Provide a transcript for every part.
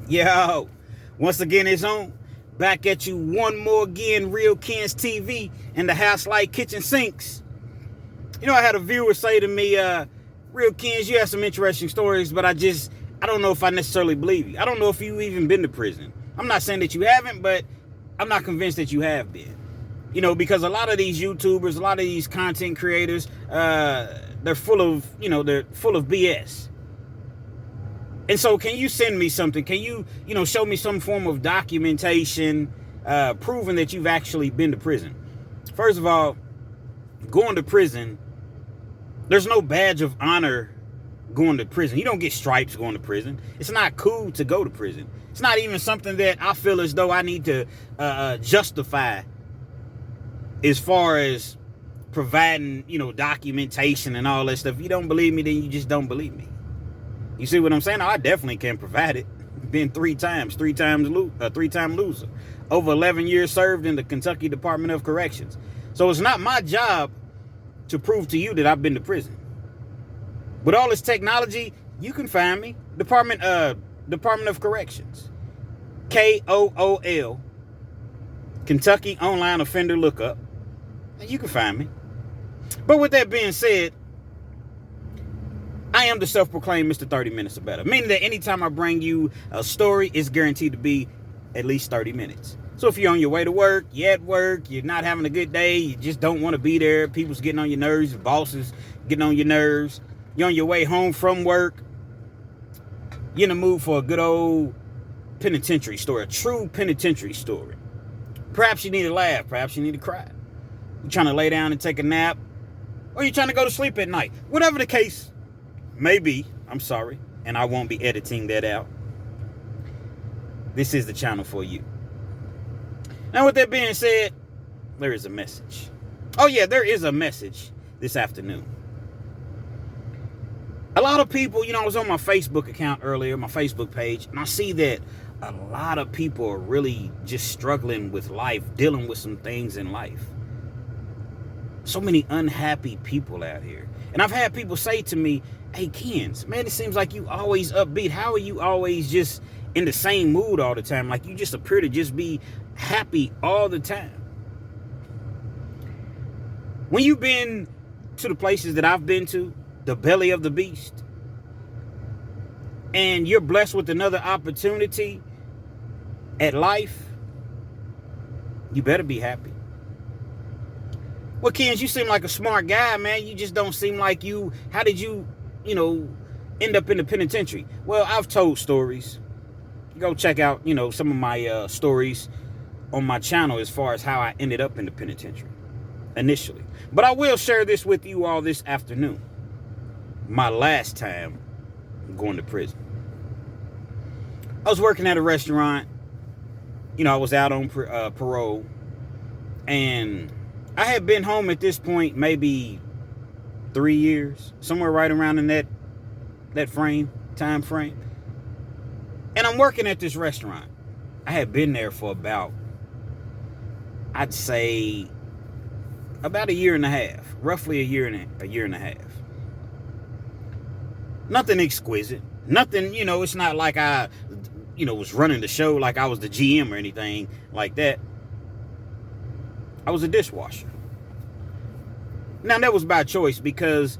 Yo, once again, it's on. Back at you one more again, REALKENZ TV and the house like kitchen sinks. You know, I had a viewer say to me, REALKENZ, you have some interesting stories, but I don't know if I necessarily believe you. I don't know if you've even been to prison. I'm not saying that you haven't, but I'm not convinced that you have been. You know, because a lot of these YouTubers, a lot of these content creators, they're full of BS. And so can you send me something? Can you show me some form of documentation proving that you've actually been to prison? First of all, going to prison, there's no badge of honor going to prison. You don't get stripes going to prison. It's not cool to go to prison. It's not even something that I feel as though I need to justify as far as providing, documentation and all that stuff. If you don't believe me, then you just don't believe me. You see what I'm saying? I definitely can provide it. Been three time loser. Over 11 years served in the Kentucky Department of Corrections. So it's not my job to prove to you that I've been to prison. With all this technology, you can find me. Department of Corrections. KOOL. Kentucky Online Offender Lookup. And you can find me. But with that being said, I am the self-proclaimed Mr. 30 Minutes or Better. Meaning that anytime I bring you a story, it's guaranteed to be at least 30 minutes. So if you're on your way to work, you're at work, you're not having a good day, you just don't want to be there, people's getting on your nerves, your bosses getting on your nerves, you're on your way home from work, you're in the mood for a good old penitentiary story, a true penitentiary story. Perhaps you need a laugh, perhaps you need to cry. You're trying to lay down and take a nap, or you're trying to go to sleep at night. Whatever the case maybe, I'm sorry, and I won't be editing that out. This is the channel for you. Now, with that being said, there is a message. Oh yeah, there is a message this afternoon. A lot of people, I was on my Facebook account earlier, my Facebook page, and I see that a lot of people are really just struggling with life, dealing with some things in life. So many unhappy people out here. And I've had people say to me, hey, Kenz, man, it seems like you always upbeat. How are you always just in the same mood all the time? Like you just appear to just be happy all the time. When you've been to the places that I've been to, the belly of the beast, and you're blessed with another opportunity at life, you better be happy. Well, Kenz, you seem like a smart guy, man. You just don't seem like you. How did you, end up in the penitentiary? Well, I've told stories. Go check out, some of my stories on my channel as far as how I ended up in the penitentiary initially. But I will share this with you all this afternoon. My last time going to prison. I was working at a restaurant. I was out on parole. And I had been home at this point maybe 3 years, somewhere right around in that time frame. And I'm working at this restaurant. I had been there for about, I'd say, about a year and a half, roughly a year and a half. Nothing exquisite, nothing. It's not like I, was running the show like I was the GM or anything like that. I was a dishwasher. Now, that was by choice because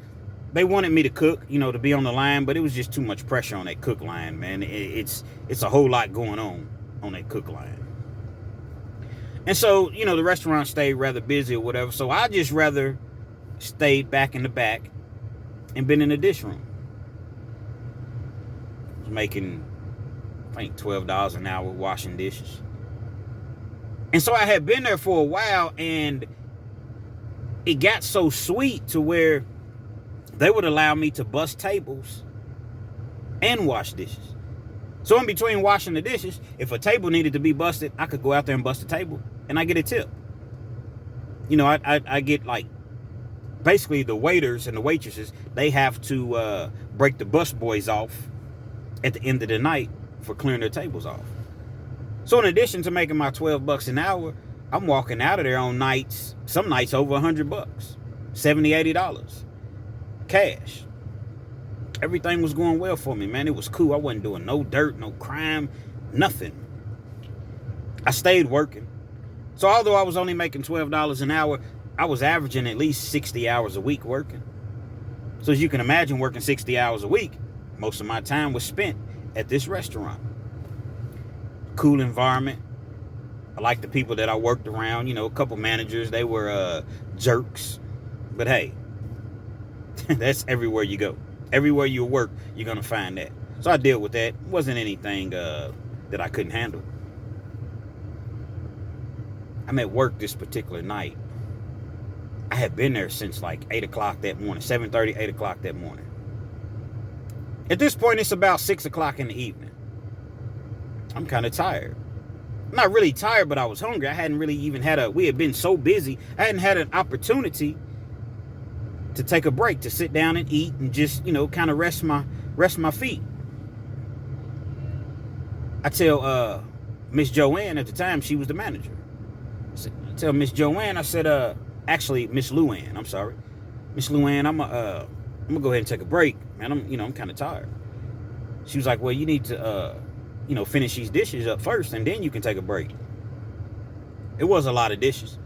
they wanted me to cook, to be on the line, but it was just too much pressure on that cook line, man. It's a whole lot going on that cook line. And so, the restaurant stayed rather busy or whatever, so I just rather stayed back in the back and been in the dish room. I was making, I think, $12 an hour washing dishes. And so I had been there for a while, and it got so sweet to where they would allow me to bust tables and wash dishes. So in between washing the dishes, if a table needed to be busted, I could go out there and bust a table, and I get a tip. I get, like, basically the waiters and the waitresses, they have to break the bus boys off at the end of the night for clearing their tables off. So in addition to making my $12 an hour, I'm walking out of there on nights, some nights over $100, $70, $80, cash. Everything was going well for me, man. It was cool. I wasn't doing no dirt, no crime. Nothing. I stayed working. So although I was only making $12 an hour, I was averaging at least 60 hours a week working. So as you can imagine, working 60 hours a week, most of my time was spent at this restaurant. Cool environment. I like the people that I worked around. You know, a couple managers, they were jerks. But hey, that's everywhere you go. Everywhere you work, you're going to find that. So I dealt with that. It wasn't anything that I couldn't handle. I'm at work this particular night. I had been there since like 8 o'clock that morning, 7:30, 8 o'clock that morning. At this point, it's about 6 o'clock in the evening. I'm kind of tired. I'm not really tired, but I was hungry. I hadn't really even we had been so busy, I hadn't had an opportunity to take a break, to sit down and eat and just, you know, kind of rest my feet. I tell Miss Joanne at the time, she was the manager. I tell Miss Joanne, I said, actually Miss Luann, I'm sorry. Miss Luann, I'm gonna go ahead and take a break, man. I'm kind of tired. She was like, well, you need to finish these dishes up first and then you can take a break. It was a lot of dishes.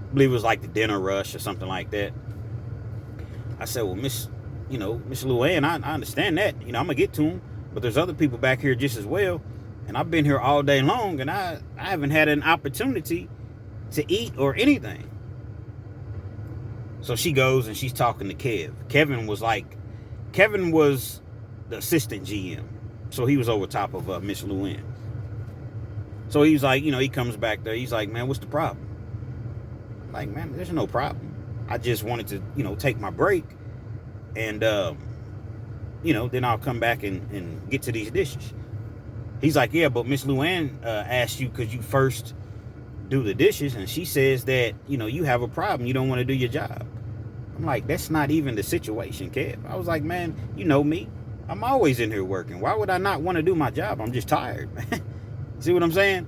I believe it was like the dinner rush or something like that. I said, well, Miss Luann, I understand that. You know, I'm gonna get to them, but there's other people back here just as well. And I've been here all day long and I haven't had an opportunity to eat or anything. So she goes and she's talking to Kev. Kevin was the assistant GM. So he was over top of Miss Luann. So he was like, he comes back there. He's like, man, what's the problem? I'm like, man, there's no problem. I just wanted to, take my break. And, then I'll come back and get to these dishes. He's like, yeah, but Miss Luann asked you, could you first do the dishes? And she says that, you have a problem. You don't want to do your job. I'm like, that's not even the situation, Kev. I was like, man, you know me. I'm always in here working. Why would I not want to do my job? I'm just tired. See what I'm saying?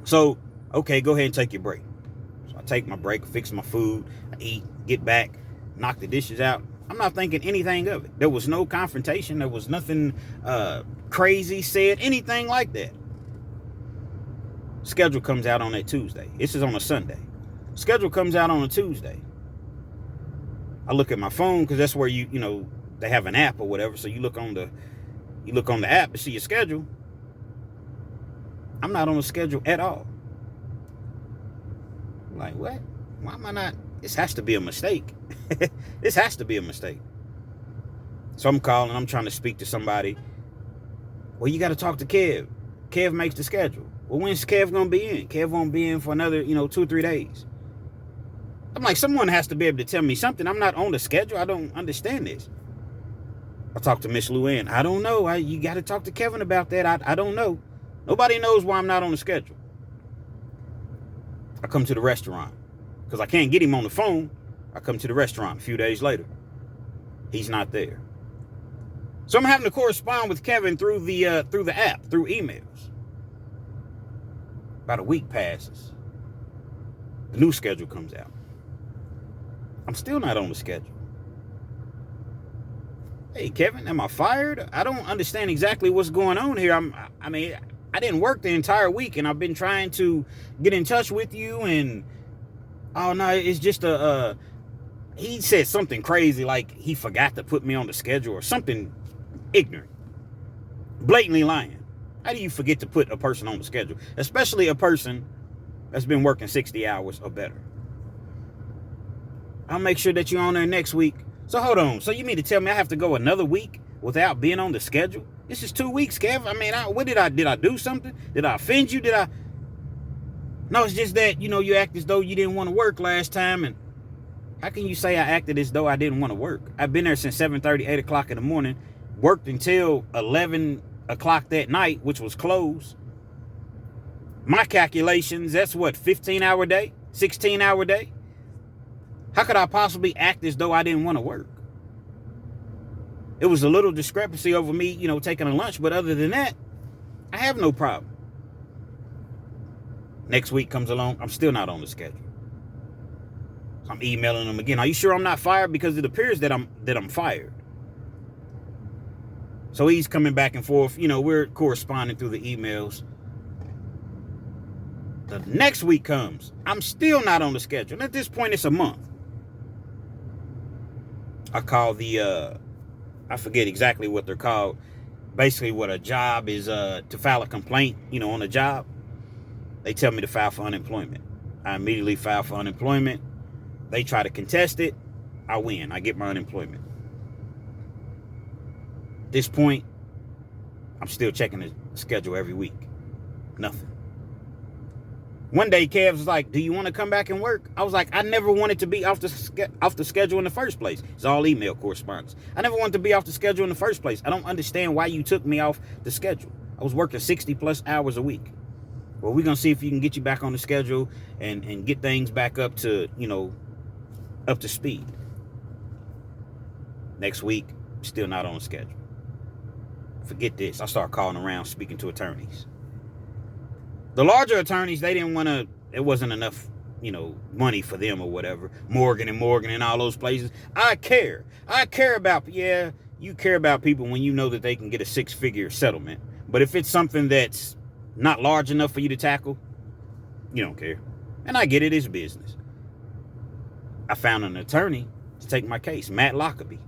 So, okay, go ahead and take your break. So I take my break, fix my food, I eat, get back, knock the dishes out. I'm not thinking anything of it. There was no confrontation. There was nothing crazy said, anything like that. Schedule comes out on that Tuesday. This is on a Sunday. Schedule comes out on a Tuesday. I look at my phone because that's where they have an app or whatever. So you look on the app to see your schedule. I'm not on the schedule at all. I'm like, what? Why am I not? This has to be a mistake. This has to be a mistake. So I'm calling. I'm trying to speak to somebody. Well, you got to talk to Kev. Kev makes the schedule. Well, when's Kev going to be in? Kev won't be in for another, 2 or 3 days. I'm like, someone has to be able to tell me something. I'm not on the schedule. I don't understand this. I talked to Miss Luann. I don't know. You got to talk to Kevin about that. I don't know. Nobody knows why I'm not on the schedule. I come to the restaurant because I can't get him on the phone. I come to the restaurant a few days later. He's not there. So I'm having to correspond with Kevin through the app, through emails. About a week passes. The new schedule comes out. I'm still not on the schedule. Hey, Kevin, am I fired? I don't understand exactly what's going on here. I didn't work the entire week, and I've been trying to get in touch with you, and oh no, it's just he said something crazy like he forgot to put me on the schedule or something ignorant. Blatantly lying. How do you forget to put a person on the schedule? Especially a person that's been working 60 hours or better. I'll make sure that you're on there next week. So hold on. So you mean to tell me I have to go another week without being on the schedule? This is 2 weeks, Kev. What did I do something? Did I offend you? No, it's just that, you act as though you didn't want to work last time. And how can you say I acted as though I didn't want to work? I've been there since 7:30, 8 o'clock in the morning, worked until 11 o'clock that night, which was closed. My calculations, that's what, 15-hour day? 16-hour day? How could I possibly act as though I didn't want to work? It was a little discrepancy over me, taking a lunch. But other than that, I have no problem. Next week comes along. I'm still not on the schedule. So I'm emailing them again. Are you sure I'm not fired? Because it appears that I'm fired. So he's coming back and forth. We're corresponding through the emails. The next week comes. I'm still not on the schedule. And at this point, it's a month. I call I forget exactly what they're called. Basically, what a job is, to file a complaint, on a job. They tell me to file for unemployment. I immediately file for unemployment. They try to contest it. I win. I get my unemployment. At this point, I'm still checking the schedule every week. Nothing. One day, Kev was like, do you want to come back and work? I was like, I never wanted to be off the schedule in the first place. It's all email correspondence. I never wanted to be off the schedule in the first place. I don't understand why you took me off the schedule. I was working 60 plus hours a week. Well, we're going to see if you can get you back on the schedule and get things back up to, up to speed. Next week, still not on the schedule. Forget this. I start calling around, speaking to attorneys. The larger attorneys, they didn't want to, it wasn't enough, money for them or whatever. Morgan and all those places. I care about, you care about people when you know that they can get a 6-figure settlement. But if it's something that's not large enough for you to tackle, you don't care. And I get it, it's business. I found an attorney to take my case, Matt Lockerbie.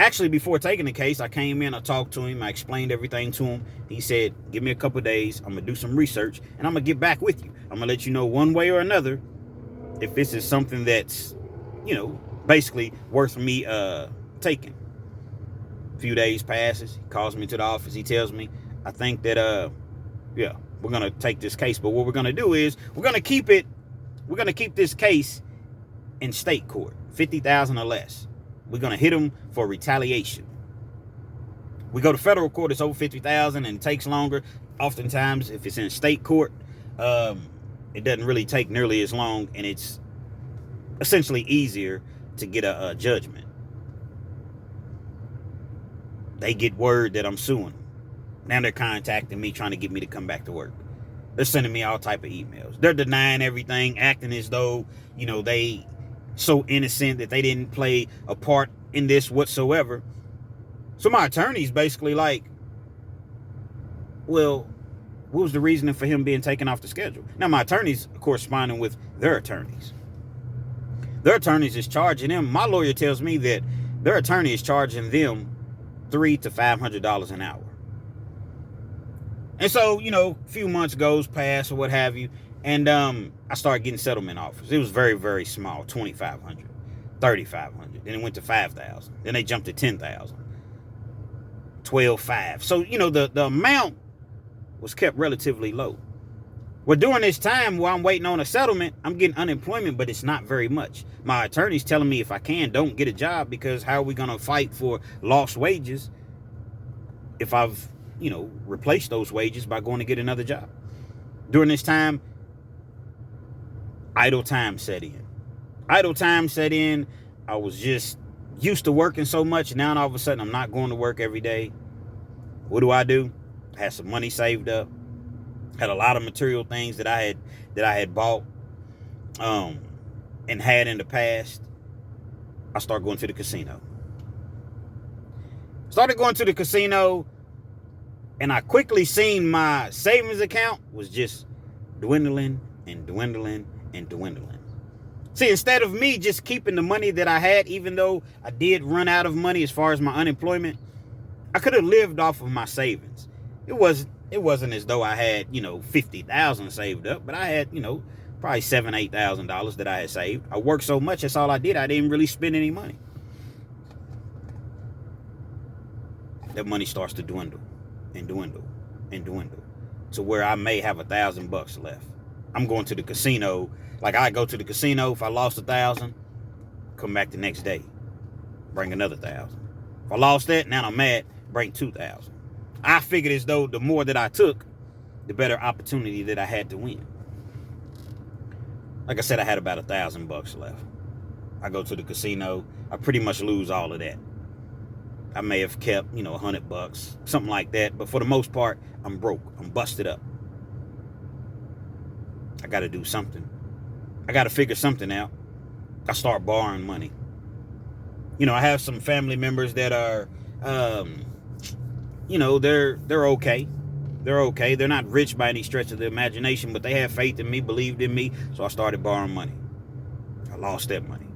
Actually, before taking the case, I came in, I talked to him, I explained everything to him. He said, give me a couple of days, I'm going to do some research, and I'm going to get back with you. I'm going to let you know one way or another if this is something that's, basically worth me taking. A few days passes, he calls me to the office, he tells me, I think that, we're going to take this case, but what we're going to do is, we're going to keep this case in state court, $50,000 or less. We're going to hit them for retaliation. We go to federal court, it's over $50,000 and it takes longer. Oftentimes, if it's in state court, it doesn't really take nearly as long, and it's essentially easier to get a judgment. They get word that I'm suing them. Now they're contacting me, trying to get me to come back to work. They're sending me all type of emails. They're denying everything, acting as though, they so innocent that they didn't play a part in this whatsoever. So my attorney's basically like, well, what was the reasoning for him being taken off the schedule? Now my attorney's corresponding with their attorneys. Their attorneys is charging them. My lawyer tells me that their attorney is charging them $300 to $500 an hour. And so, a few months goes past or what have you. And I started getting settlement offers. It was very, very small, $2,500, $3,500. Then it went to $5,000. Then they jumped to $10,000, $12,500. So, the amount was kept relatively low. Well, during this time while I'm waiting on a settlement, I'm getting unemployment, but it's not very much. My attorney's telling me if I don't get a job, because how are we going to fight for lost wages if I've, replaced those wages by going to get another job? During this time, idle time set in. I was just used to working so much. Now all of a sudden I'm not going to work every day. What do? I had some money saved up. Had a lot of material things that I had bought and had in the past. I started going to the casino. And I quickly seen my savings account was just dwindling and dwindling and dwindling. See, instead of me just keeping the money that I had, even though I did run out of money as far as my unemployment, I could have lived off of my savings. It wasn't as though I had, $50,000 saved up, but I had, probably $7,000, $8,000 that I had saved. I worked so much, that's all I did. I didn't really spend any money. That money starts to dwindle and dwindle and dwindle to where I may have $1,000 left. I'm going to the casino. Like, I go to the casino. If I lost $1,000, come back the next day, bring another $1,000. If I lost that, now I'm mad, bring $2,000. I figured as though the more that I took, the better opportunity that I had to win. Like I said, I had about $1,000 left. I go to the casino. I pretty much lose all of that. I may have kept, $100, something like that. But for the most part, I'm broke. I'm busted up. I got to do something. I got to figure something out. I start borrowing money. I have some family members that are You know, they're okay. They're okay. They're not rich by any stretch of the imagination, but they have faith in me, believed in me. So I started borrowing money. I lost that money.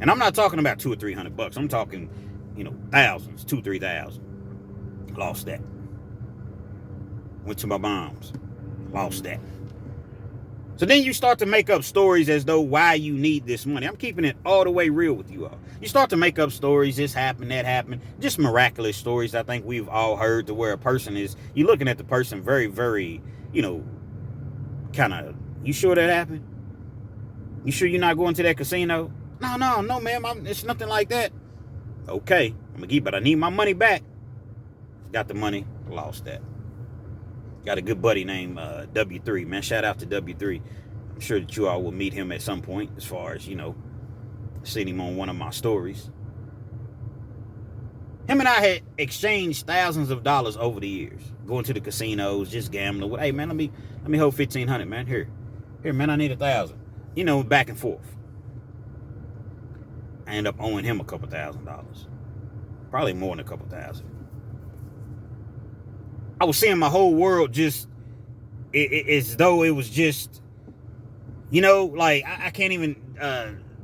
And I'm not talking about $200 or $300. I'm talking, you know, thousands, 2,000-3,000. Lost that. Went to my mom's. Lost that. So then you start to make up stories as though why you need this money. I'm keeping it all the way real with you all. You start to make up stories, this happened, that happened. Just miraculous stories I think we've all heard, to where a person is, you're looking at the person very, very, you know, kind of, you sure that happened? You sure you're not going to that casino? No, ma'am, it's nothing like that. Okay, I'm going to give, but I need my money back. Got the money, lost that. Got a good buddy named W3, man. Shout out to W3. I'm sure that you all will meet him at some point, as far as, you know, seen him on one of my stories. Him and I had exchanged thousands of dollars over the years, going to the casinos, just gambling. Hey, man, let me hold $1,500, man. Here, man, I need 1,000. You know, back and forth. I end up owing him a couple $1,000s, probably more than a couple thousand. I was seeing my whole world just as though it was just, you know, like I can't even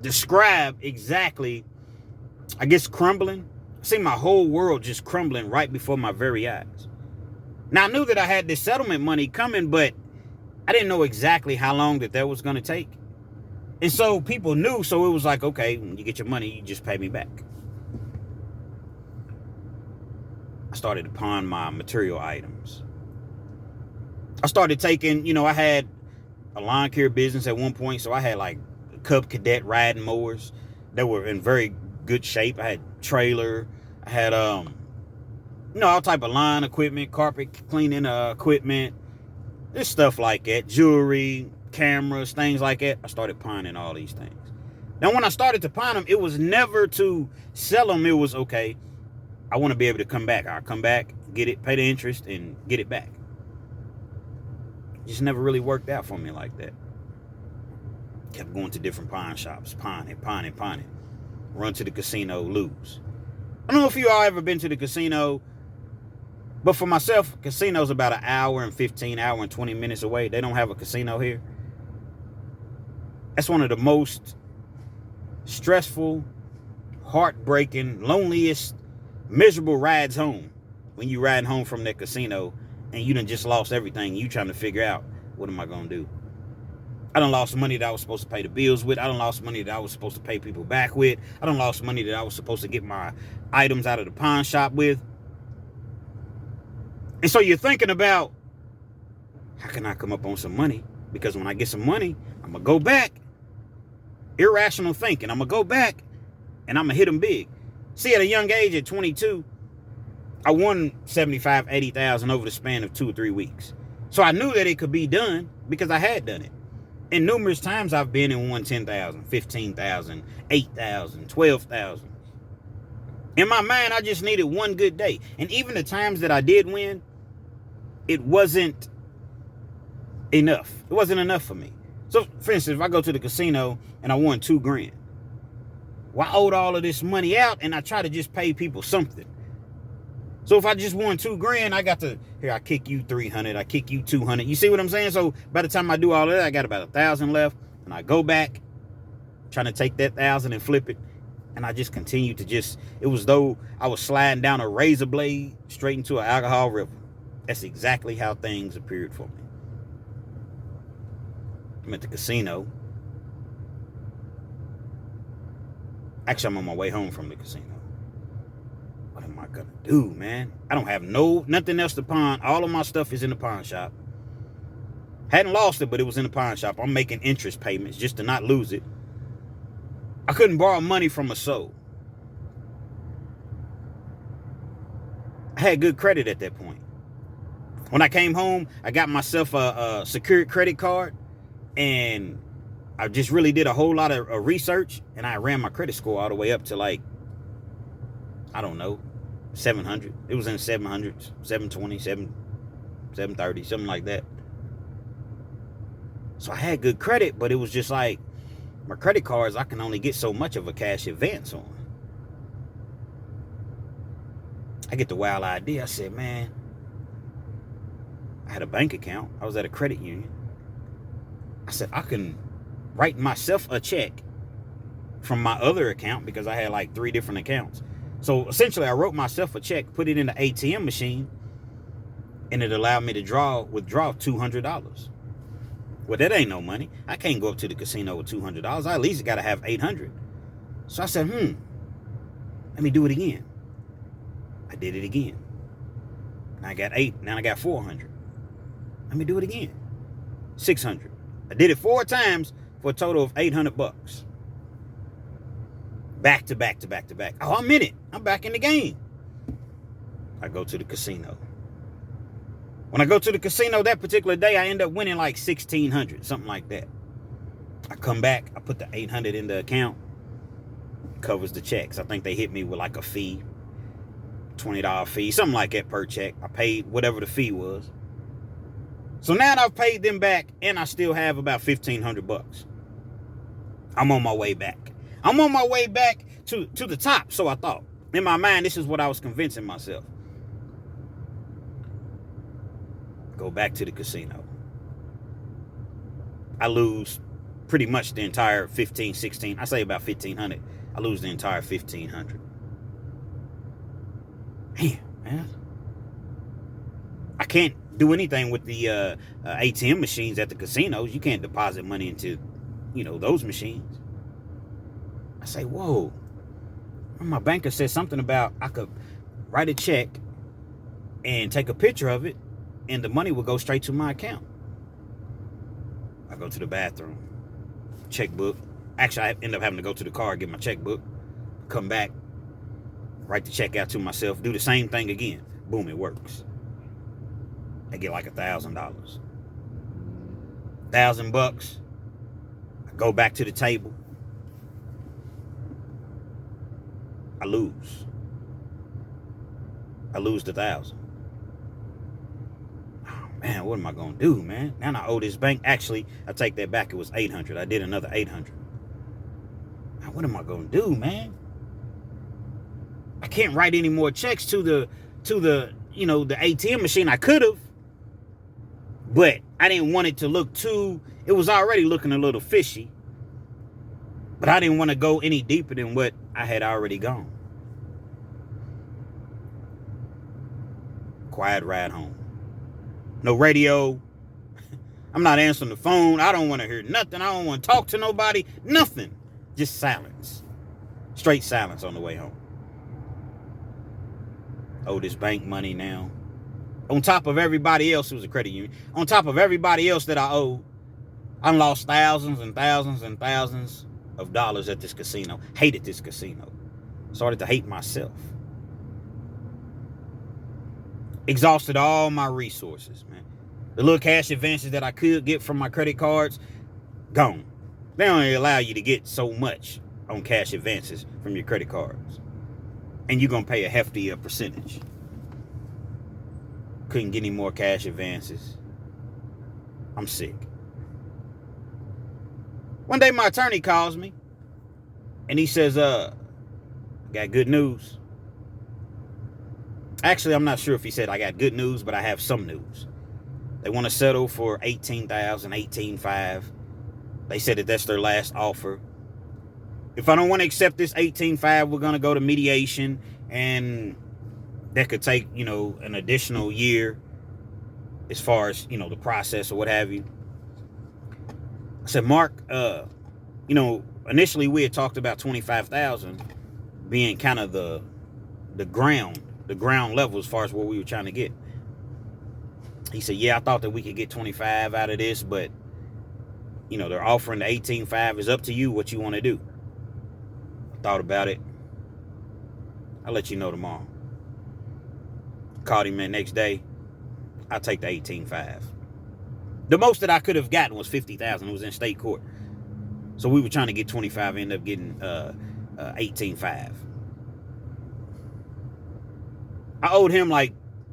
describe exactly, I guess, crumbling. I see my whole world just crumbling right before my very eyes. Now, I knew that I had this settlement money coming, but I didn't know exactly how long that was going to take. And so people knew, so it was like, okay, when you get your money, you just pay me back. I started to pawn my material items. I started taking, you know, I had a lawn care business at one point, so I had like Cub Cadet riding mowers that were in very good shape. I had trailer. I had, you know, all type of lawn equipment, carpet cleaning equipment, this stuff like that, jewelry, cameras, things like that. I started pawning all these things. Now, when I started to pawn them, it was never to sell them. It was, okay, I want to be able to come back. I'll come back, get it, pay the interest, and get it back. Just never really worked out for me like that. Kept going to different pawn shops, pawning. Run to the casino, lose. I don't know if you all ever been to the casino, but for myself, casino's about an hour and 20 minutes away. They don't have a casino here. That's one of the most stressful, heartbreaking, loneliest, miserable rides home, when you riding home from that casino and you done just lost everything. You trying to figure out, what am I going to do? I done lost money that I was supposed to pay the bills with. I done lost money that I was supposed to pay people back with. I done lost money that I was supposed to get my items out of the pawn shop with. And so you're thinking about, how can I come up on some money? Because when I get some money, I'm going to go back. Irrational thinking. I'm going to go back and I'm going to hit them big. See, at a young age, at 22, I won 75, 80,000 over the span of 2 or 3 weeks. So I knew that it could be done because I had done it. And numerous times I've been and won 10,000, 15,000, 8,000, 12,000. In my mind, I just needed one good day. And even the times that I did win, it wasn't enough. It wasn't enough for me. So, for instance, if I go to the casino and I won $2,000, well, I owed all of this money out, and I try to just pay people something. So if I just won $2,000, I got to, here, I kick you 300, I kick you 200. You see what I'm saying? So by the time I do all of that, I got about 1,000 left, and I go back, trying to take that 1,000 and flip it, and I just continue to just, it was though I was sliding down a razor blade straight into an alcohol river. That's exactly how things appeared for me. I'm at the casino. Actually, I'm on my way home from the casino. What am I gonna do, man? I don't have nothing else to pawn. All of my stuff is in the pawn shop. Hadn't lost it, but it was in the pawn shop. I'm making interest payments just to not lose it. I couldn't borrow money from a soul. I had good credit at that point. When I came home, I got myself a secured credit card, and I just really did a whole lot of research, and I ran my credit score all the way up to, like, I don't know, 700. It was in the 700s, 720, 730, something like that. So I had good credit, but it was just like, my credit cards, I can only get so much of a cash advance on. I get the wild idea. I said, man, I had a bank account. I was at a credit union. I said, I can write myself a check from my other account because I had like 3 different accounts. So essentially, I wrote myself a check, put it in the ATM machine, and it allowed me to withdraw $200. Well, that ain't no money. I can't go up to the casino with $200. I at least got to have $800. So I said, let me do it again. I did it again. Now I got 8. Now I got 400. Let me do it again. 600. I did it 4 times for a total of $800. Back to back to back to back. Oh, I'm in it. I'm back in the game. I go to the casino. When I go to the casino that particular day, I end up winning like $1,600, something like that. I come back. I put the $800 in the account. Covers the checks. I think they hit me with like a fee, $20 fee, something like that per check. I paid whatever the fee was. So now I've paid them back, and I still have about $1,500. I'm on my way back. I'm on my way back to the top, so I thought. In my mind, this is what I was convincing myself. Go back to the casino. I lose pretty much the entire 15, 16. I say about 1,500. I lose the entire 1,500. Damn, man. I can't do anything with the ATM machines at the casinos. You can't deposit money into, those machines. I say, whoa. My banker said something about I could write a check and take a picture of it, and the money would go straight to my account. I go to the bathroom. Checkbook. Actually, I end up having to go to the car, get my checkbook, come back, write the check out to myself, do the same thing again. Boom, it works. I get like $1,000. $1,000. I go back to the table. I lose. I lose the 1,000. Man, what am I going to do, man? Now I owe this bank. Actually, I take that back. It was 800. I did another 800. Now, what am I going to do, man? I can't write any more checks to the the ATM machine. I could have, but I didn't want it to look it was already looking a little fishy, but I didn't want to go any deeper than what I had already gone. Quiet ride home. No radio. I'm not answering the phone. I don't want to hear nothing. I don't want to talk to nobody. Nothing. Just silence. Straight silence on the way home. Owe this bank money now. On top of everybody else, it was a credit union. On top of everybody else that I owed, I lost thousands and thousands and thousands of dollars at this casino. Hated this casino. Started to hate myself. Exhausted all my resources, man. The little cash advances that I could get from my credit cards, gone. They only allow you to get so much on cash advances from your credit cards. And you're going to pay a hefty percentage. Couldn't get any more cash advances. I'm sick. One day my attorney calls me. And he says, got good news. Actually, I'm not sure if he said I got good news, but I have some news. They want to settle for $18,000, $18,500. They said that that's their last offer. If I don't want to accept this $18,500, we're going to go to mediation, and that could take, an additional year as far as, the process or what have you. I said, Mark, initially we had talked about $25,000 being kind of the ground level as far as what we were trying to get. He said, yeah, I thought that we could get 25 out of this, but they're offering the 18.5. It's up to you what you want to do. I thought about it. I'll let you know tomorrow. Called him the next day. I'll take the 18.5. The most that I could have gotten was 50,000. It was in state court. So we were trying to get 25, ended up getting 18.5. I owed him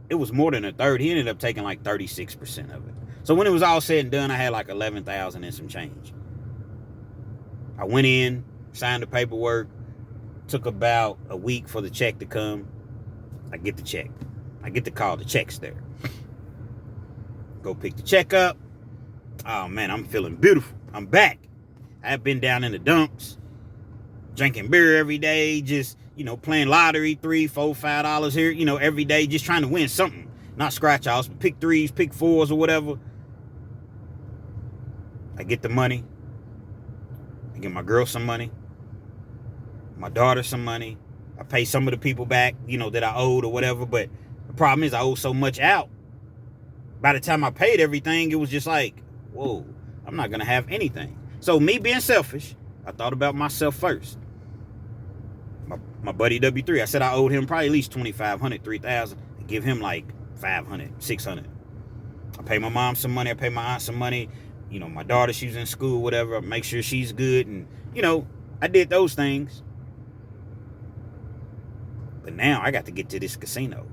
it was more than a third. He ended up taking 36% of it. So when it was all said and done, I had 11,000 and some change. I went in, signed the paperwork, took about a week for the check to come. I get the check. I get the call. The check's there. Go pick the check up. Oh, man, I'm feeling beautiful. I'm back. I've been down in the dumps, drinking beer every day, just, playing lottery, $3, $4, $5 here, every day, just trying to win something. Not scratch offs, but pick threes, pick fours or whatever. I get the money. I give my girl some money. My daughter some money. I pay some of the people back, that I owed or whatever. But the problem is I owe so much out. By the time I paid everything, it was just like, whoa, I'm not going to have anything. So me being selfish, I thought about myself first. My buddy W3, I said I owed him probably at least $2,500, $3,000. I give him like $500, $600. I pay my mom some money. I pay my aunt some money. My daughter, she's in school, whatever. I make sure she's good. And, I did those things. But now I got to get to this casino.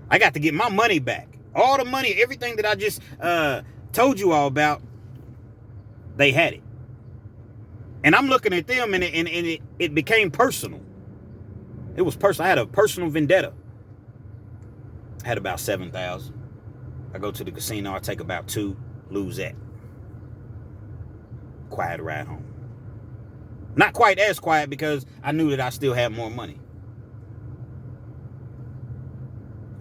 I got to get my money back. All the money, everything that I just told you all about, they had it. And I'm looking at them, and it became personal. It was personal. I had a personal vendetta. I had about 7,000. I go to the casino. I take about 2, lose that. Quiet ride home. Not quite as quiet because I knew that I still had more money.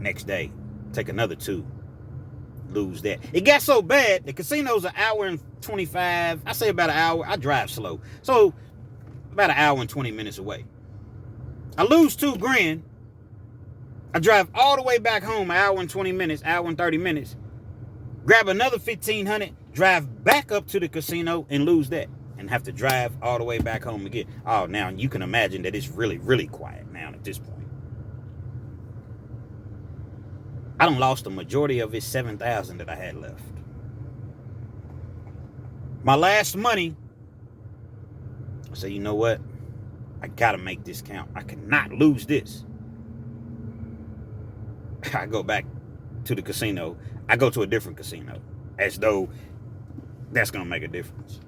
Next day, take another 2. Lose that. It got so bad, the casino's an hour and 25. I say about an hour. I drive slow. So, about an hour and 20 minutes away. I lose $2,000. I drive all the way back home, an hour and 20 minutes, hour and 30 minutes. Grab another $1,500, drive back up to the casino and lose that. And have to drive all the way back home again. Oh, now you can imagine that it's really, really quiet now at this point. I done lost the majority of his 7,000 that I had left. My last money, I said, you know what? I gotta make this count. I cannot lose this. I go back to the casino. I go to a different casino, as though that's gonna make a difference.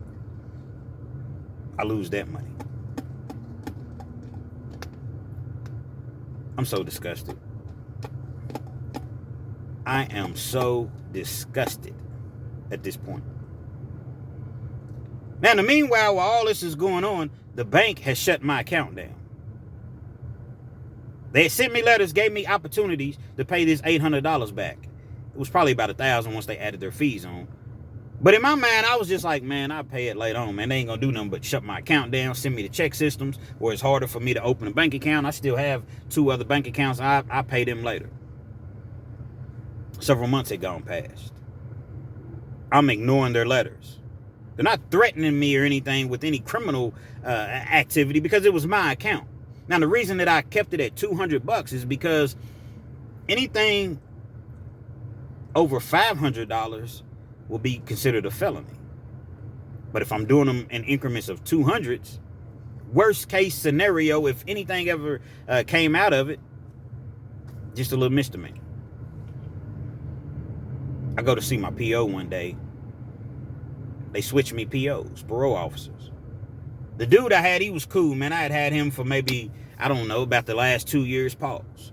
I lose that money. I'm so disgusted. I am so disgusted at this point. Now, in the meanwhile, while all this is going on, the bank has shut my account down. They sent me letters, gave me opportunities to pay this $800 back. It was probably about $1,000 once they added their fees on. But in my mind, I was just like, man, I'll pay it later on, man. They ain't gonna do nothing but shut my account down, send me the check systems, where it's harder for me to open a bank account. I still have 2 other bank accounts. I pay them later. Several months had gone past. I'm ignoring their letters. They're not threatening me or anything with any criminal activity because it was my account. Now, the reason that I kept it at $200 is because anything over $500 will be considered a felony. But if I'm doing them in increments of 200s, worst case scenario, if anything ever came out of it, just a little misdemeanor. I go to see my PO one day. They switched me POs, parole officers. The dude I had, he was cool, man. I had him for maybe, I don't know, about the last 2 years, pause.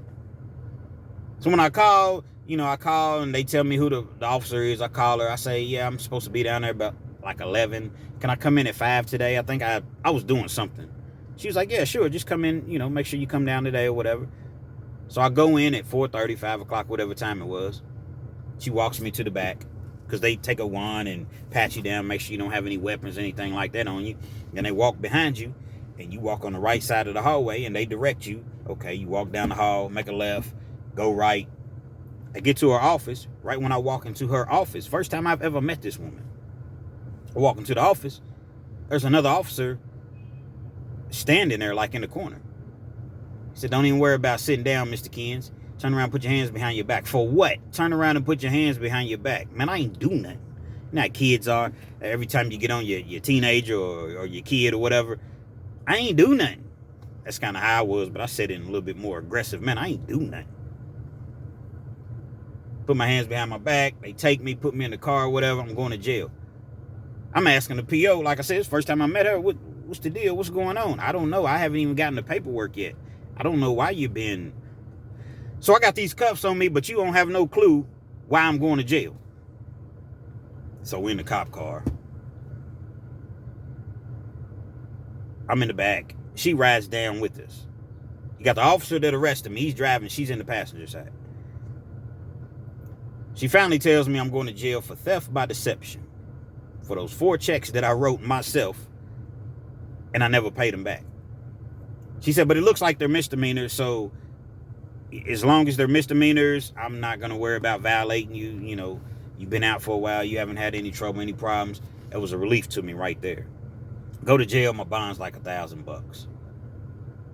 So when I call, I call and they tell me who the officer is. I call her. I say, yeah, I'm supposed to be down there about like 11. Can I come in at 5 today? I think I was doing something. She was like, yeah, sure. Just come in, make sure you come down today or whatever. So I go in at 4:30, 5 o'clock, whatever time it was. She walks me to the back because they take a wand and pat you down, make sure you don't have any weapons, anything like that on you. Then they walk behind you and you walk on the right side of the hallway and they direct you. Okay, you walk down the hall, make a left, go right. I get to her office. Right when I walk into her office, first time I've ever met this woman. I walk into the office. There's another officer standing there like in the corner. He said, don't even worry about sitting down, Mr. Kenz. Turn around and put your hands behind your back. For what? Turn around and put your hands behind your back. Man, I ain't do nothing. You know how kids are. Every time you get on your teenager or your kid or whatever, I ain't do nothing. That's kind of how I was, but I said it in a little bit more aggressive. Man, I ain't do nothing. Put my hands behind my back. They take me, put me in the car or whatever. I'm going to jail. I'm asking the PO, like I said, it's the first time I met her. What's the deal? What's going on? I don't know. I haven't even gotten the paperwork yet. I don't know why you've been So I got these cuffs on me, but you don't have no clue why I'm going to jail. So we're in the cop car. I'm in the back. She rides down with us. You got the officer that arrested me. He's driving. She's in the passenger side. She finally tells me I'm going to jail for theft by deception. For those 4 checks that I wrote myself. And I never paid them back. She said, but it looks like they're misdemeanors. So as long as they're misdemeanors, I'm not going to worry about violating you. You know, you've been out for a while. You haven't had any trouble, any problems. That was a relief to me right there. Go to jail, my bond's like $1,000.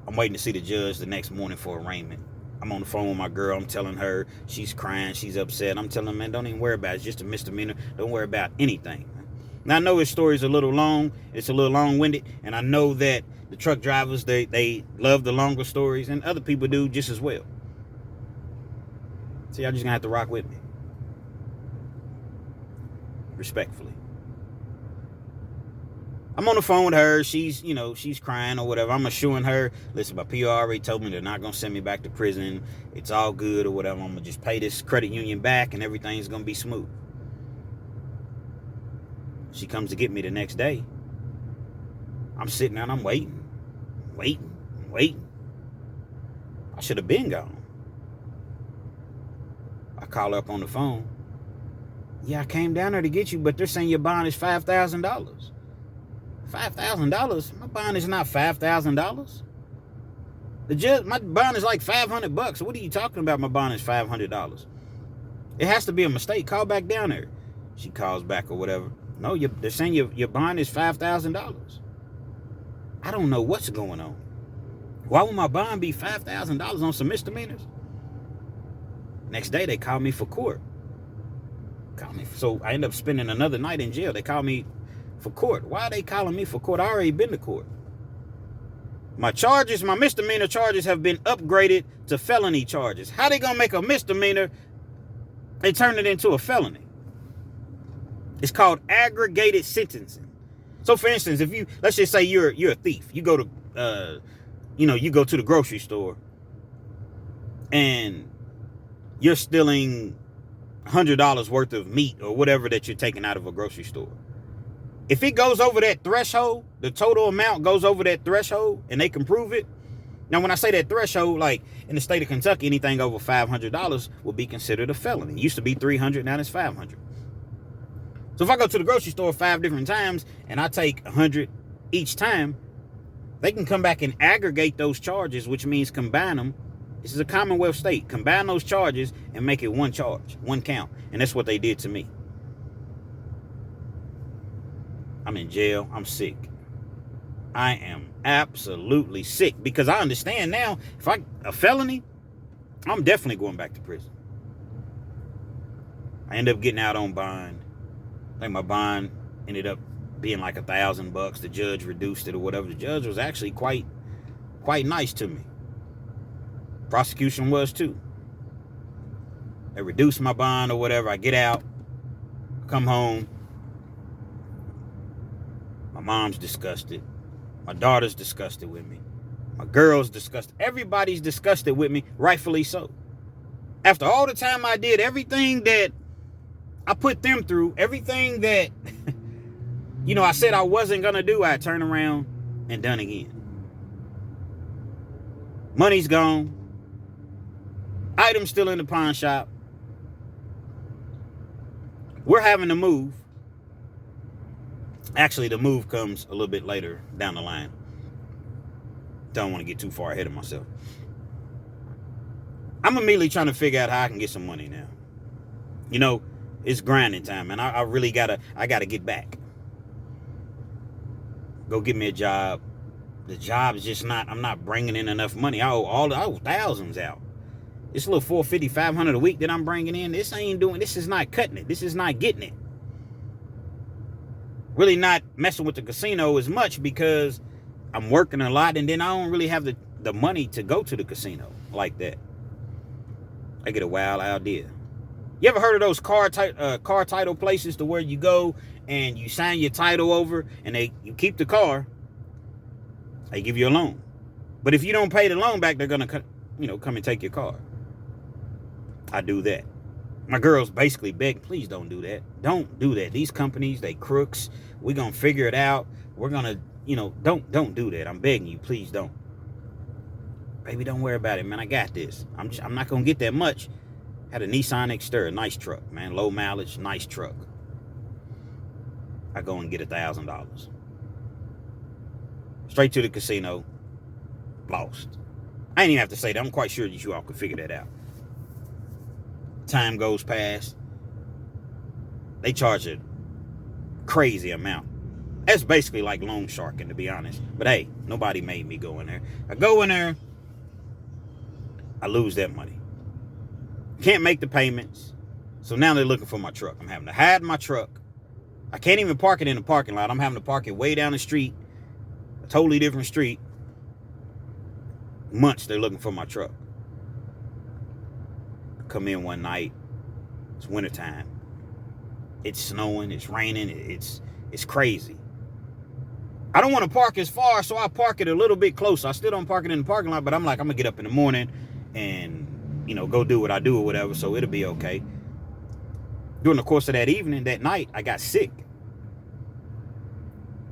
I'm waiting to see the judge the next morning for arraignment. I'm on the phone with my girl. I'm telling her, she's crying, she's upset. I'm telling her, man, don't even worry about it. It's just a misdemeanor. Don't worry about anything. Now, I know his story's a little long. It's a little long-winded. And I know that the truck drivers, they love the longer stories. And other people do just as well. So y'all just going to have to rock with me. Respectfully. I'm on the phone with her. She's crying or whatever. I'm assuring her, listen, my PR already told me they're not going to send me back to prison. It's all good or whatever. I'm going to just pay this credit union back and everything's going to be smooth. She comes to get me the next day. I'm sitting there and I'm waiting. I should have been gone. I call her up on the phone. Yeah, I came down there to get you, but they're saying your bond is $5,000. $5,000? My bond is not $5,000. The judge, my bond is like $500. What are you talking about? My bond is $500. It has to be a mistake. Call back down there. She calls back or whatever. No, they're saying your bond is $5,000. I don't know what's going on. Why would my bond be $5,000 on some misdemeanors? Next day, they called me for court. So I end up spending another night in jail. They called me for court. Why are they calling me for court? I already been to court. My misdemeanor charges have been upgraded to felony charges. How they gonna make a misdemeanor and turn it into a felony? It's called aggregated sentencing. So for instance, let's just say you're a thief. You go to you go to the grocery store and you're stealing $100 worth of meat or whatever that you're taking out of a grocery store. If it goes over that threshold, the total amount goes over that threshold and they can prove it. Now, when I say that threshold, like in the state of Kentucky, anything over $500 will be considered a felony. It used to be $300, now it's $500. So if I go to the grocery store 5 different times and I take $100 each time, they can come back and aggregate those charges, which means combine them. This is a Commonwealth state. Combine those charges and make it one charge, one count. And that's what they did to me. I'm in jail. I'm sick. I am absolutely sick because I understand now, if a felony, I'm definitely going back to prison. I end up getting out on bond. I think my bond ended up being like $1,000. The judge reduced it or whatever. The judge was actually quite nice to me. Prosecution was too. They reduced my bond or whatever. I get out, come home. My mom's disgusted. My daughter's disgusted with me. My girl's disgusted. Everybody's disgusted with me, rightfully so. After all the time I did, everything that I put them through, everything that, I said I wasn't going to do, I turned around and done again. Money's gone. Items still in the pawn shop. We're having to move. Actually, the move comes a little bit later down the line. Don't want to get too far ahead of myself. I'm immediately trying to figure out how I can get some money now. It's grinding time, and I really gotta get back. Go get me a job. The job's just I'm not bringing in enough money. I owe thousands out. This little $450, $500 a week that I'm bringing in, this is not cutting it. This is not getting it. Really not messing with the casino as much because I'm working a lot and then I don't really have the money to go to the casino like that. I get a wild idea. You ever heard of those car title places to where you go and you sign your title over and you keep the car, they give you a loan. But if you don't pay the loan back, they're going to come and take your car. I do that. My girl's basically begging, please don't do that. Don't do that. These companies, they crooks. We're going to figure it out. We're going to, don't do that. I'm begging you, please don't. Baby, don't worry about it, man. I got this. I'm not going to get that much. Had a Nissan Xterra, nice truck, man. Low mileage, nice truck. I go and get $1,000. Straight to the casino. Lost. I ain't even have to say that. I'm quite sure that you all could figure that out. Time goes past. They charge a crazy amount. That's basically like loan sharking, to be honest. But hey, nobody made me go in there. I go in there. I lose that money. Can't make the payments. So now they're looking for my truck. I'm having to hide my truck. I can't even park it in the parking lot. I'm having to park it way down the street. A totally different street. Months they're looking for my truck. Come in one night. It's wintertime. It's snowing. It's raining. It's crazy. I don't want to park as far, so I park it a little bit closer. I still don't park it in the parking lot, but I'm like, I'm going to get up in the morning and, go do what I do or whatever, so it'll be okay. During the course of that evening, that night, I got sick.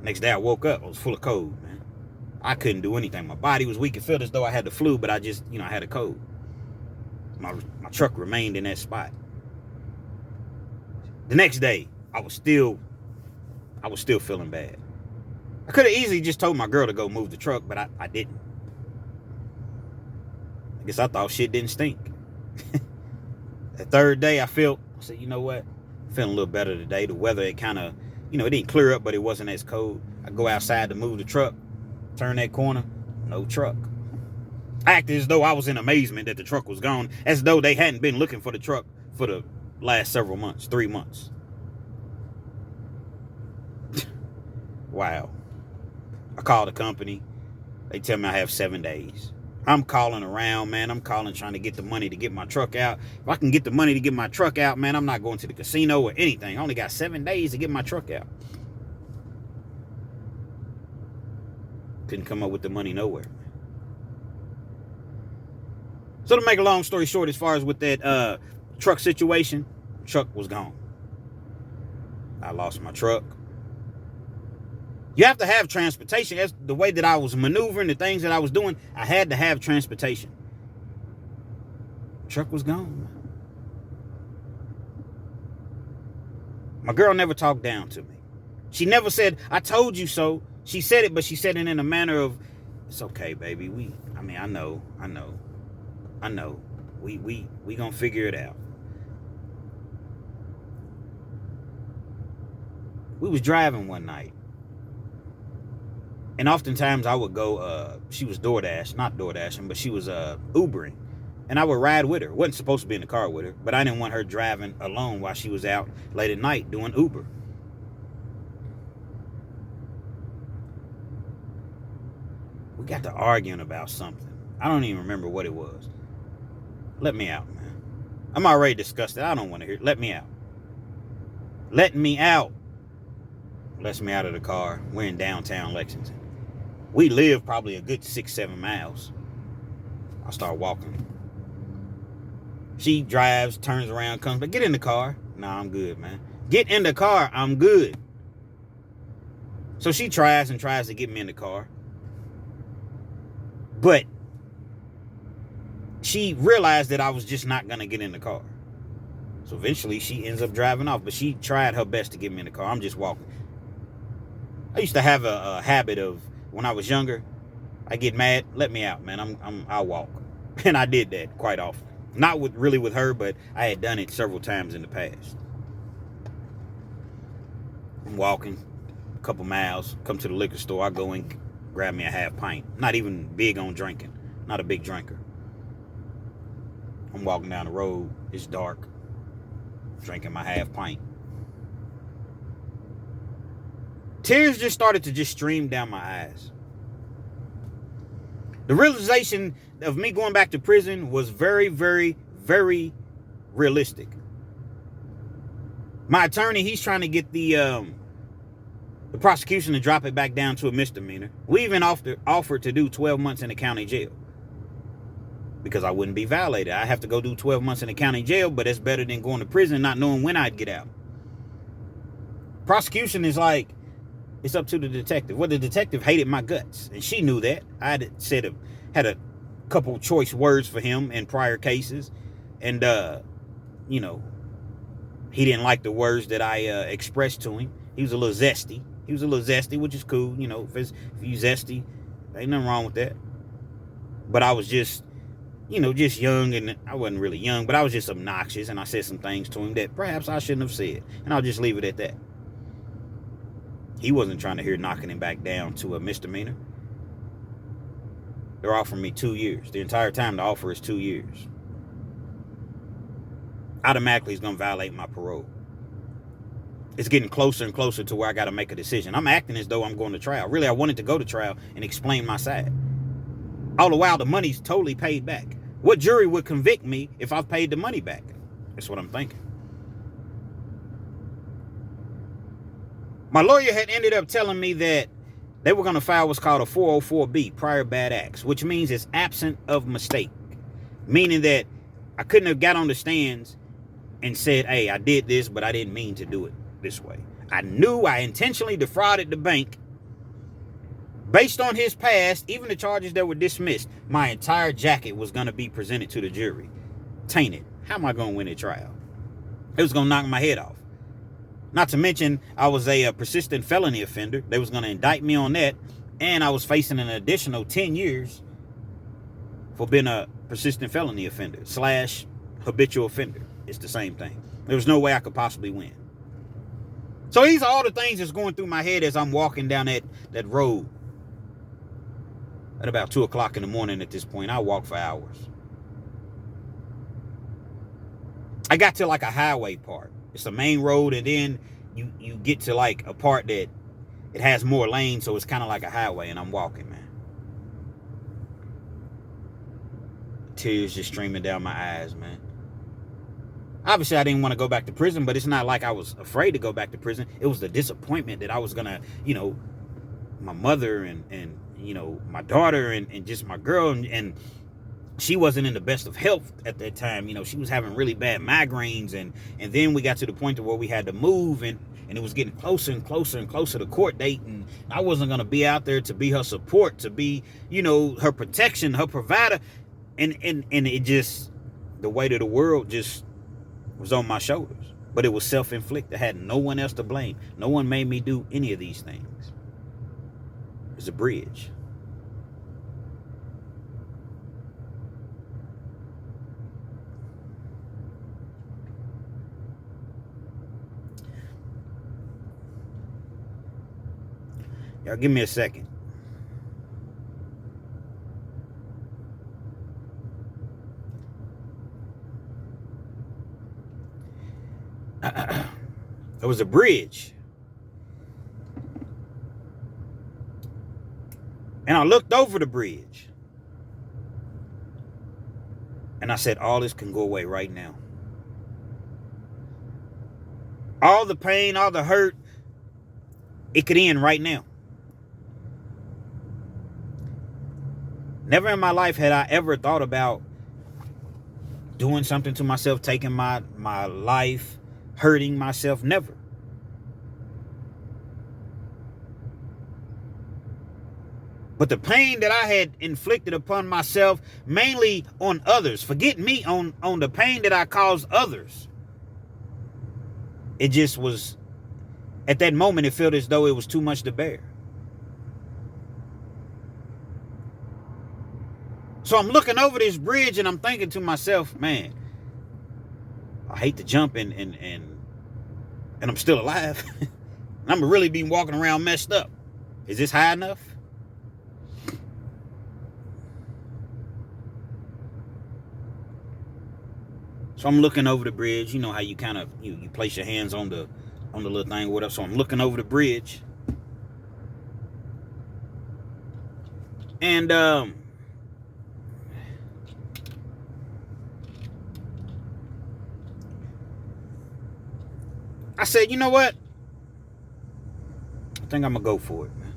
Next day I woke up. I was full of cold, man. I couldn't do anything. My body was weak. It felt as though I had the flu, but I just, I had a cold. My truck remained in that spot. The next day, I was still feeling bad. I could have easily just told my girl to go move the truck, but I didn't. I guess I thought shit didn't stink. The third day, I said, you know what? I'm feeling a little better today. The weather, it kind of, it didn't clear up, but it wasn't as cold. I go outside to move the truck, turn that corner, no truck. I acted as though I was in amazement that the truck was gone, as though they hadn't been looking for the truck for the last several months, 3 months. Wow. I call the company. They tell me I have 7 days. I'm calling around, man. I'm calling trying to get the money to get my truck out. If I can get the money to get my truck out, man, I'm not going to the casino or anything. I only got 7 days to get my truck out. Couldn't come up with the money nowhere. So to make a long story short, as far as with that truck situation, truck was gone. I lost my truck. You have to have transportation. That's the way that I was maneuvering, the things that I was doing. I had to have transportation. Truck was gone. My girl never talked down to me. She never said, I told you so. She said it, but she said it in a manner of, it's okay, baby. I know. We gonna figure it out. We was driving one night. And oftentimes I would go, she was not DoorDashing, but she was Ubering. And I would ride with her. Wasn't supposed to be in the car with her, but I didn't want her driving alone while she was out late at night doing Uber. We got to arguing about something. I don't even remember what it was. Let me out, man. I'm already disgusted. I don't want to hear it. Let me out. Let me out. Lets me out of the car. We're in downtown Lexington. We live probably a good 6-7 miles. I start walking. She drives, turns around, comes back. Get in the car. Nah, I'm good, man. Get in the car. I'm good. So she tries to get me in the car. But she realized that I was just not going to get in the car. So eventually she ends up driving off. But she tried her best to get me in the car. I'm just walking. I used to have a habit of, when I was younger, I get mad, let me out, man. I'll walk. And I did that quite often. Not really with her, but I had done it several times in the past. I'm walking a couple miles, come to the liquor store. I go and grab me a half pint. Not even big on drinking. Not a big drinker. I'm walking down the road. It's dark. Drinking my half pint. Tears just started to stream down my eyes. The realization of me going back to prison was very, very, very realistic. My attorney, he's trying to get the prosecution to drop it back down to a misdemeanor. We even offered to do 12 months in the county jail. because I wouldn't be violated. I have to go do 12 months in the county jail, but it's better than going to prison not knowing when I'd get out. Prosecution is like, it's up to the detective. Well, the detective hated my guts, and she knew that. I had a couple choice words for him in prior cases, and you know, he didn't like the words that I expressed to him. He was a little zesty, which is cool. You know, if you zesty, ain't nothing wrong with that. But I was just, just young, and I wasn't really young, but I was just obnoxious, and I said some things to him that perhaps I shouldn't have said, and I'll just leave it at that. He wasn't trying to hear knocking him back down to a misdemeanor. They're offering me 2 years. The entire time the offer is 2 years. Automatically, it's going to violate my parole. It's getting closer and closer to where I got to make a decision. I'm acting as though I'm going to trial. Really, I wanted to go to trial and explain my side. All the while, the money's totally paid back. What jury would convict me if I've paid the money back? That's what I'm thinking. My lawyer had ended up telling me that they were going to file what's called a 404B, prior bad acts, which means it's absent of mistake. Meaning that I couldn't have got on the stands and said, hey, I did this, but I didn't mean to do it this way. I knew I intentionally defrauded the bank. Based on his past, even the charges that were dismissed, my entire jacket was going to be presented to the jury. Tainted. How am I going to win a trial? It was going to knock my head off. Not to mention, I was a persistent felony offender. They was going to indict me on that. And I was facing an additional 10 years for being a persistent felony offender / habitual offender. It's the same thing. There was no way I could possibly win. So these are all the things that's going through my head as I'm walking down that road. At about 2 o'clock in the morning at this point, I walk for hours. I got to like a highway part. It's a main road, and then you get to like a part that it has more lanes, so it's kind of like a highway, and I'm walking, man. Tears just streaming down my eyes, man. Obviously, I didn't want to go back to prison, but it's not like I was afraid to go back to prison. It was the disappointment that I was going to, my mother and my daughter and just my girl, and she wasn't in the best of health at that time. She was having really bad migraines, and then we got to the point where we had to move, and it was getting closer and closer and closer to court date, and I wasn't going to be out there to be her support, to be, her protection, her provider, and it just, the weight of the world just was on my shoulders. But it was self-inflicted. I had no one else to blame. No one made me do any of these things. It was a bridge. Y'all give me a second. There was a bridge. And I looked over the bridge. And I said, all this can go away right now. All the pain, all the hurt, it could end right now. Never in my life had I ever thought about doing something to myself, taking my life, hurting myself. Never. But the pain that I had inflicted upon myself, mainly on others, forget me, on the pain that I caused others, it just was, at that moment, it felt as though it was too much to bear. So I'm looking over this bridge and I'm thinking to myself, man, I hate to jump and I'm still alive. And I'm gonna really be walking around messed up. Is this high enough? So I'm looking over the bridge. You know how you kind of you place your hands on the little thing or whatever. So I'm looking over the bridge. And I said, you know what? I think I'm going to go for it, man.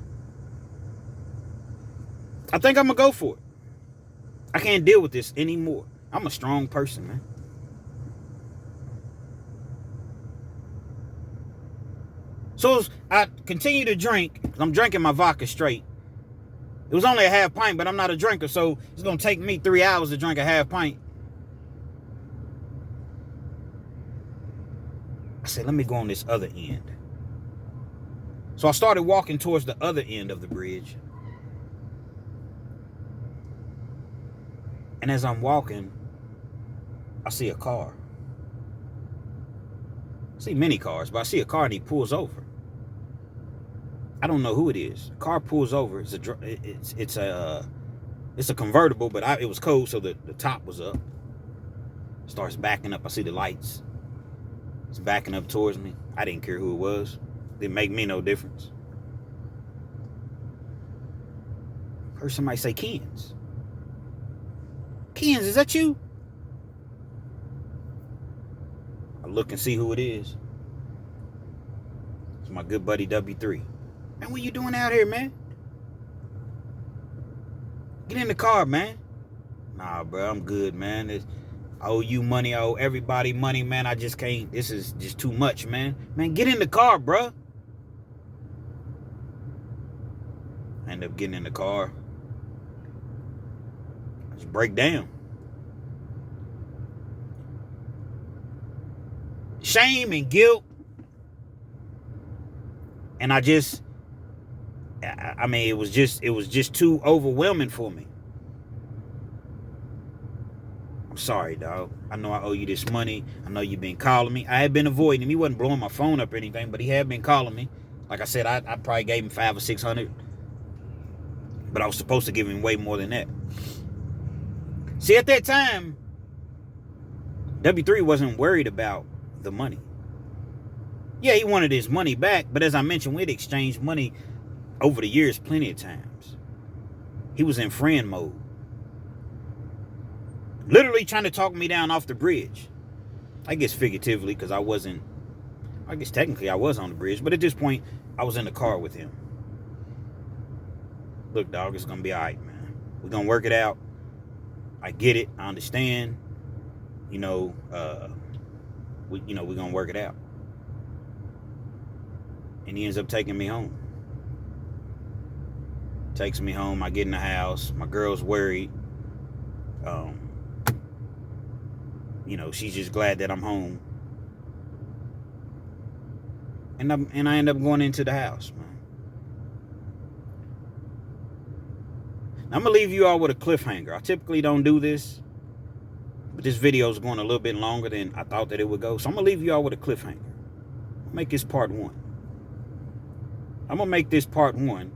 I think I'm going to go for it. I can't deal with this anymore. I'm a strong person, man. So I continue to drink. I'm drinking my vodka straight. It was only a half pint, but I'm not a drinker, so it's going to take me 3 hours to drink a half pint. I said, let me go on this other end. So I started walking towards the other end of the bridge. And as I'm walking, I see a car. I see many cars, but I see a car and he pulls over. I don't know who it is. The car pulls over. It's a convertible, but it was cold, so the top was up. Starts backing up. I see the lights. It's backing up towards me. I didn't care who it was. Didn't make me no difference. Heard somebody say, "Kenz. Kenz, is that you?" I look and see who it is. It's my good buddy W3. Man, what you doing out here, man? Get in the car, man. Nah, bro, I'm good, man. I owe you money. I owe everybody money, man. I just can't. This is just too much, man. Man, get in the car, bro. I end up getting in the car. I just break down. Shame and guilt. And I mean, it was just too overwhelming for me. I'm sorry, dog. I know I owe you this money. I know you've been calling me. I had been avoiding him. He wasn't blowing my phone up or anything, but he had been calling me. Like I said, I probably gave him $500 or $600, but I was supposed to give him way more than that. See, at that time, W3 wasn't worried about the money. Yeah, he wanted his money back, but as I mentioned, we'd exchanged money over the years plenty of times. He was in friend mode. Literally trying to talk me down off the bridge. I guess figuratively, because I guess technically I was on the bridge, but at this point, I was in the car with him. Look, dog, it's going to be all right, man. We're going to work it out. I get it. I understand. We're going to work it out. And he ends up taking me home. Takes me home. I get in the house. My girl's worried. She's just glad that I'm home. And I end up going into the house, man. Now, I'm going to leave you all with a cliffhanger. I typically don't do this, but this video is going a little bit longer than I thought that it would go. So I'm going to leave you all with a cliffhanger. I'll make this part 1. I'm going to make this part 1.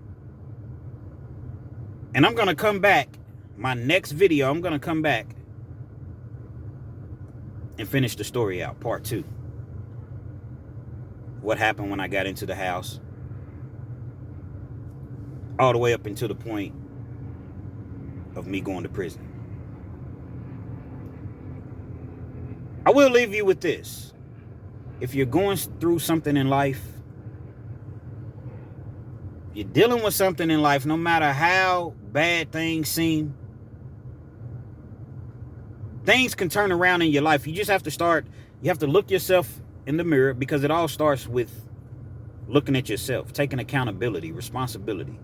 And I'm going to come back. My next video, I'm going to come back and finish the story out. Part 2. What happened when I got into the house. All the way up until the point of me going to prison. I will leave you with this. If you're going through something in life, you're dealing with something in life, no matter how bad things seem, things can turn around in your life. You just have to you have to look yourself in the mirror, because it all starts with looking at yourself, taking accountability, responsibility.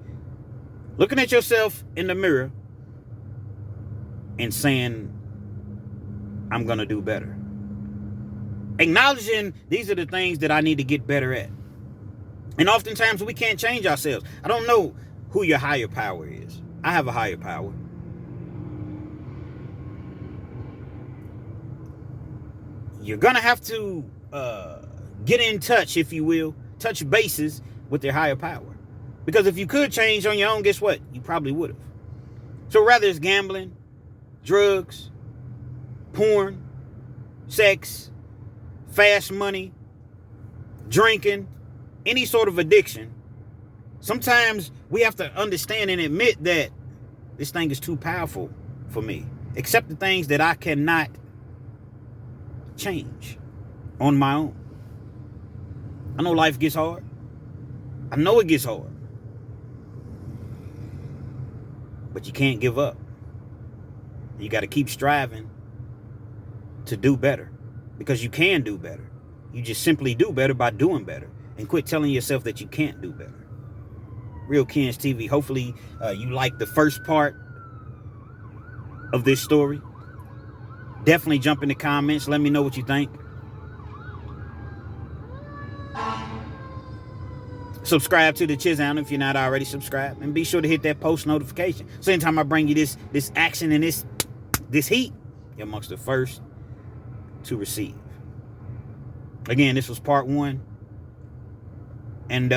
Looking at yourself in the mirror and saying, I'm going to do better. Acknowledging these are the things that I need to get better at. And oftentimes we can't change ourselves. I don't know who your higher power is. I have a higher power. You're going to have to get in touch, if you will, touch bases with your higher power. Because if you could change on your own, guess what? You probably would have. So whether it's gambling, drugs, porn, sex, fast money, drinking, any sort of addiction, sometimes we have to understand and admit that this thing is too powerful for me. Accept the things that I cannot change on my own. I know life gets hard. I know it gets hard. But you can't give up. You got to keep striving to do better, because you can do better. You just simply do better by doing better, and quit telling yourself that you can't do better. REALKENZ TV. Hopefully you like the first part of this story. Definitely jump in the comments. Let me know what you think. Subscribe to the channel if you're not already subscribed, and be sure to hit that post notification. So anytime I bring you this action and this heat, you're amongst the first to receive. Again, this was part 1. And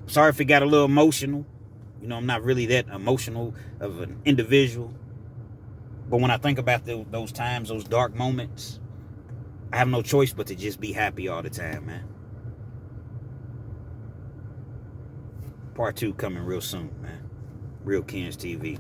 sorry if it got a little emotional. You know, I'm not really that emotional of an individual. But when I think about those times, those dark moments, I have no choice but to just be happy all the time, man. Part 2 coming real soon, man. REALKENZ TV.